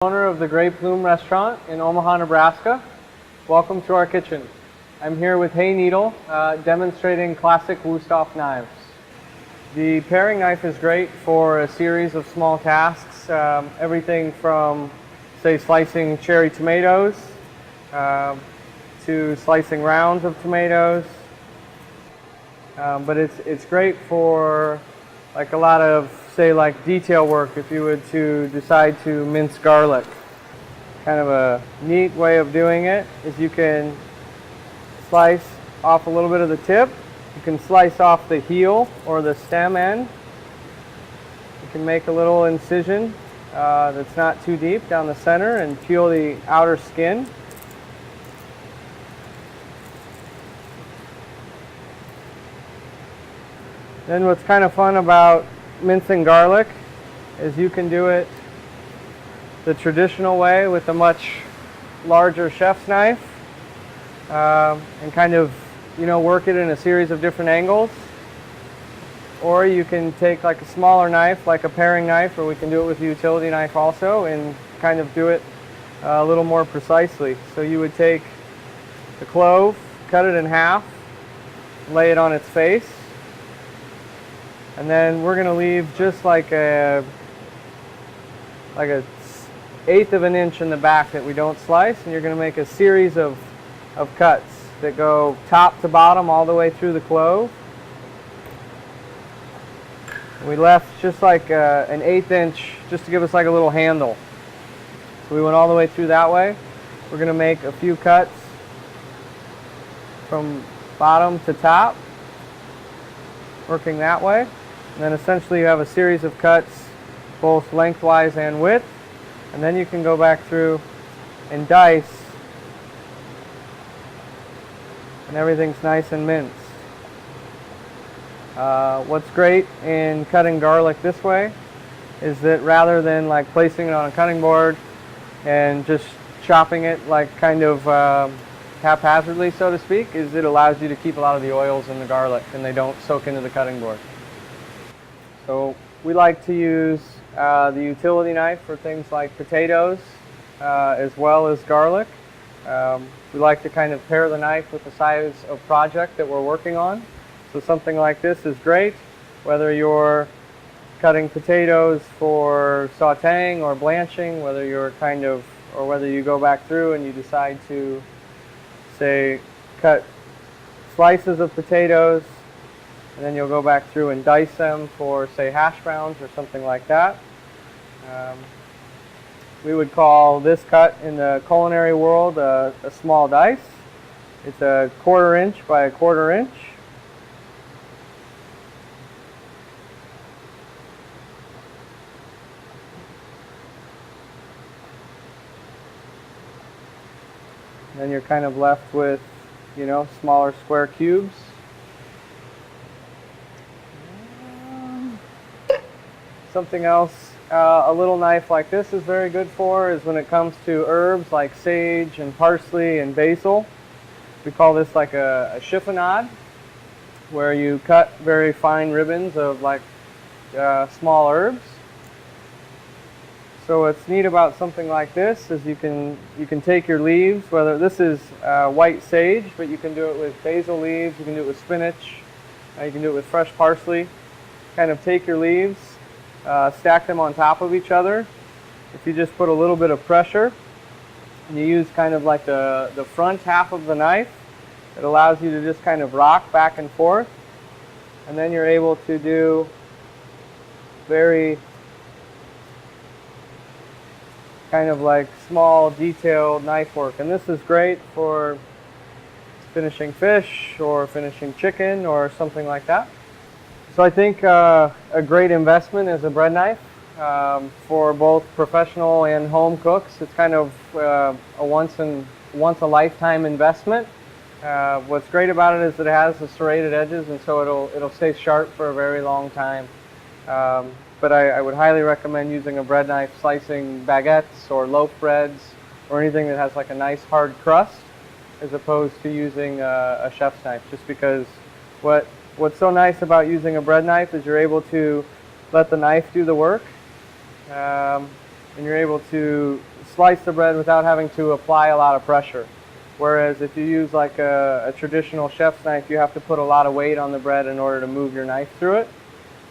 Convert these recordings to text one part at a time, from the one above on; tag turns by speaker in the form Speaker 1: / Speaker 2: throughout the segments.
Speaker 1: Owner of the Great Plume Restaurant in Omaha, Nebraska. Welcome to our kitchen. I'm here with Hay Needle, demonstrating classic Wusthof knives. The paring knife is great for a series of small tasks, everything from, say, slicing cherry tomatoes to slicing rounds of tomatoes. But it's great for like a lot of, say, like detail work if you would to decide to mince garlic. Kind of a neat way of doing it is you can slice off a little bit of the tip. You can slice off the heel or the stem end. You can make a little incision that's not too deep down the center and peel the outer skin. Then what's kind of fun about mincing garlic is you can do it the traditional way with a much larger chef's knife and kind of, work it in a series of different angles. Or you can take like a smaller knife, like a paring knife, or we can do it with a utility knife also, and kind of do it a little more precisely. So you would take the clove, cut it in half, lay it on its face, and then we're going to leave just like a 1/8 of an inch in the back that we don't slice, and you're going to make a series of cuts that go top to bottom all the way through the clove. We left just like an 1/8 inch just to give us like a little handle. So we went all the way through that way. We're going to make a few cuts from bottom to top, working that way. And then essentially you have a series of cuts both lengthwise and width, and then you can go back through and dice, and everything's nice and minced. What's great in cutting garlic this way is that rather than like placing it on a cutting board and just chopping it like kind of haphazardly, so to speak, is it allows you to keep a lot of the oils in the garlic and they don't soak into the cutting board. So we like to use the utility knife for things like potatoes as well as garlic. We like to kind of pair the knife with the size of project that we're working on. So something like this is great, whether you're cutting potatoes for sautéing or blanching, whether you go back through and you decide to, say, cut slices of potatoes, and then you'll go back through and dice them for, say, hash browns or something like that. We would call this cut in the culinary world a small dice. It's a 1/4 inch by 1/4 inch. And then you're kind of left with, smaller square cubes. Something else a little knife like this is very good for is when it comes to herbs like sage and parsley and basil. We call this like a chiffonade, where you cut very fine ribbons of like small herbs. So what's neat about something like this is you can take your leaves, whether this is white sage, but you can do it with basil leaves, you can do it with spinach, you can do it with fresh parsley. Kind of take your leaves, stack them on top of each other. If you just put a little bit of pressure, and you use kind of like the front half of the knife, it allows you to just kind of rock back and forth, and then you're able to do very kind of like small detailed knife work. And this is great for finishing fish or finishing chicken or something like that. So I think a great investment is a bread knife for both professional and home cooks. It's kind of a once a lifetime investment. What's great about it is that it has the serrated edges, and so it'll stay sharp for a very long time. But I would highly recommend using a bread knife slicing baguettes or loaf breads or anything that has like a nice hard crust, as opposed to using a chef's knife, just because what's so nice about using a bread knife is you're able to let the knife do the work. and you're able to slice the bread without having to apply a lot of pressure. Whereas if you use like a traditional chef's knife, you have to put a lot of weight on the bread in order to move your knife through it.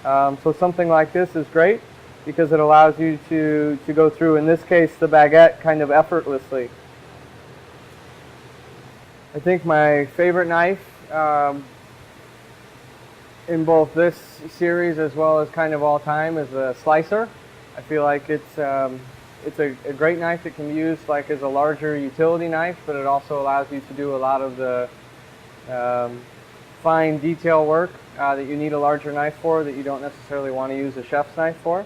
Speaker 1: So something like this is great because it allows you to go through, in this case, the baguette kind of effortlessly. I think my favorite knife in both this series as well as kind of all time is a slicer. I feel like it's a great knife that can be used like as a larger utility knife, but it also allows you to do a lot of the fine detail work that you need a larger knife for that you don't necessarily want to use a chef's knife for.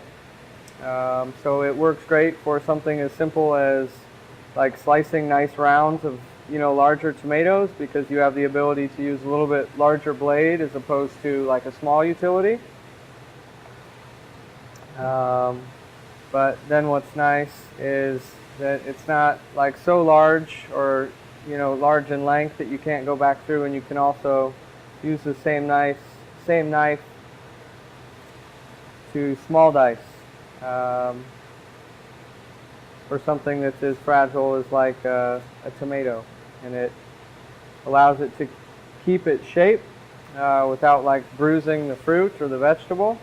Speaker 1: So it works great for something as simple as like slicing nice rounds of larger tomatoes, because you have the ability to use a little bit larger blade as opposed to like a small utility. But then what's nice is that it's not like so large or large in length that you can't go back through, and you can also use the same knife to small dice for something that's as fragile as like a tomato, and it allows it to keep its shape without like bruising the fruit or the vegetable.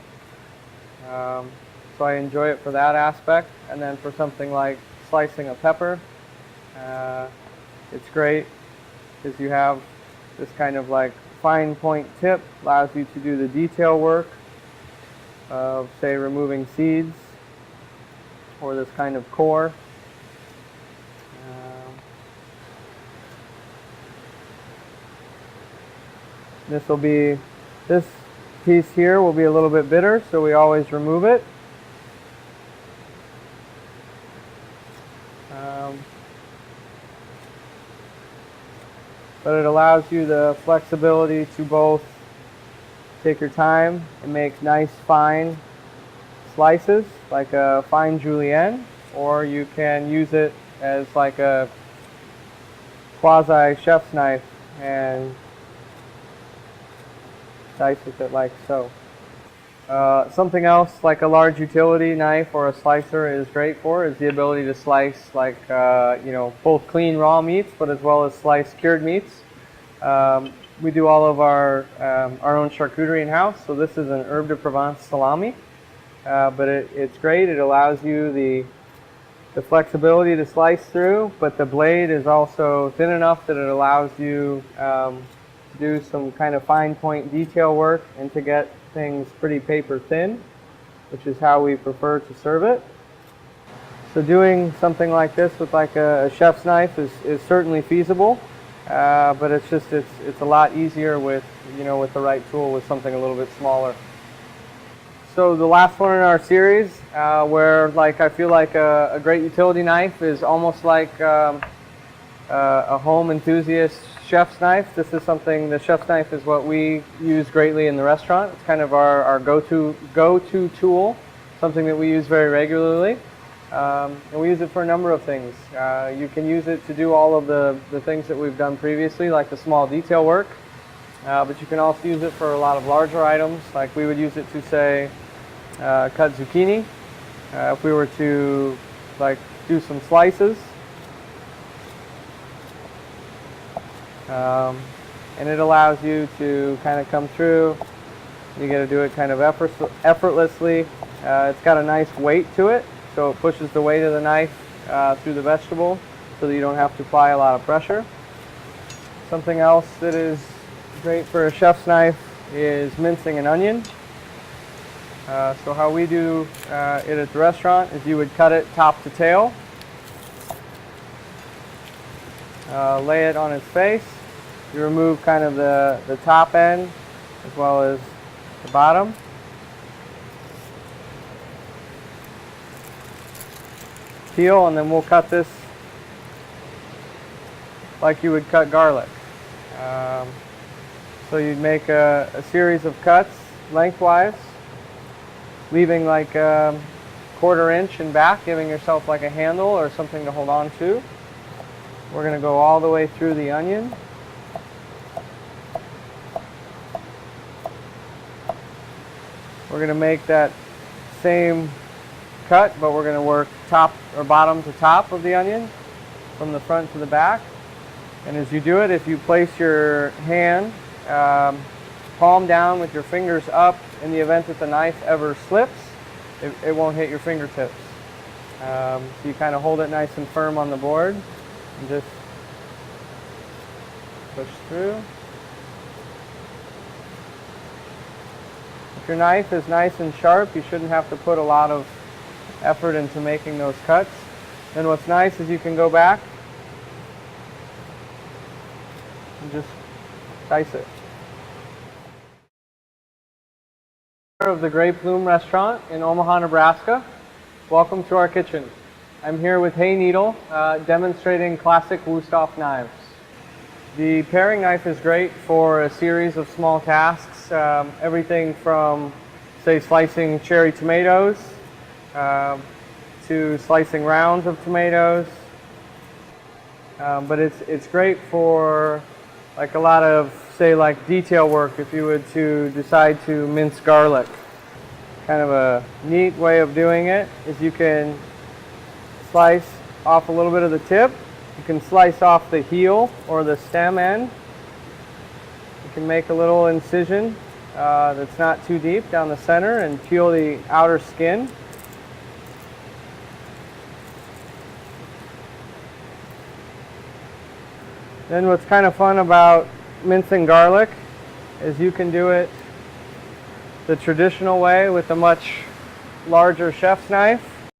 Speaker 1: So I enjoy it for that aspect. And then for something like slicing a pepper, it's great because you have this kind of like fine point tip, allows you to do the detail work of, say, removing seeds or this kind of core. This piece here will be a little bit bitter, so we always remove it. But it allows you the flexibility to both take your time and make nice fine slices, like a fine julienne, or you can use it as like a quasi chef's knife and dice with it like so. Something else like a large utility knife or a slicer is great for is the ability to slice like both clean raw meats, but as well as slice cured meats. We do all of our own charcuterie in house, so this is an herbe de Provence salami, but it's great. It allows you the flexibility to slice through, but the blade is also thin enough that it allows you to do some kind of fine point detail work and to get things pretty paper thin, which is how we prefer to serve it. So doing something like this with like a chef's knife is certainly feasible, but it's a lot easier with with the right tool, with something a little bit smaller. So the last one in our series, where like I feel like a great utility knife is almost like a home enthusiast chef's knife. This is something, the chef's knife is what we use greatly in the restaurant. It's kind of our go-to tool, something that we use very regularly. And we use it for a number of things. You can use it to do all of the things that we've done previously, like the small detail work, but you can also use it for a lot of larger items, like we would use it to, say, cut zucchini, if we were to like do some slices. And it allows you to kind of come through. You got to do it kind of effortlessly. It's got a nice weight to it, so it pushes the weight of the knife through the vegetable so that you don't have to apply a lot of pressure. Something else that is great for a chef's knife is mincing an onion. So how we do it at the restaurant is you would cut it top to tail, lay it on its face. You remove kind of the top end as well as the bottom. Peel, and then we'll cut this like you would cut garlic. So you'd make a series of cuts lengthwise, leaving like a 1/4 inch in back, giving yourself like a handle or something to hold on to. We're going to go all the way through the onion. We're going to make that same cut, but we're going to work top or bottom to top of the onion from the front to the back. And as you do it, if you place your hand palm down with your fingers up, in the event that the knife ever slips, it won't hit your fingertips. So you kind of hold it nice and firm on the board and just push through. If your knife is nice and sharp, you shouldn't have to put a lot of effort into making those cuts. Then what's nice is you can go back and just dice it. Of the Grey Plume restaurant in Omaha, Nebraska. Welcome to our kitchen. I'm here with Hay Needle demonstrating classic Wusthof knives. The paring knife is great for a series of small tasks, everything from, say, slicing cherry tomatoes to slicing rounds of tomatoes. But it's great for like a lot of, say, like detail work if you would to decide to mince garlic. Kind of a neat way of doing it is you can slice off a little bit of the tip. You can slice off the heel or the stem end. You can make a little incision that's not too deep down the center and peel the outer skin. Then what's kind of fun about mincing garlic is you can do it the traditional way with a much larger chef's knife,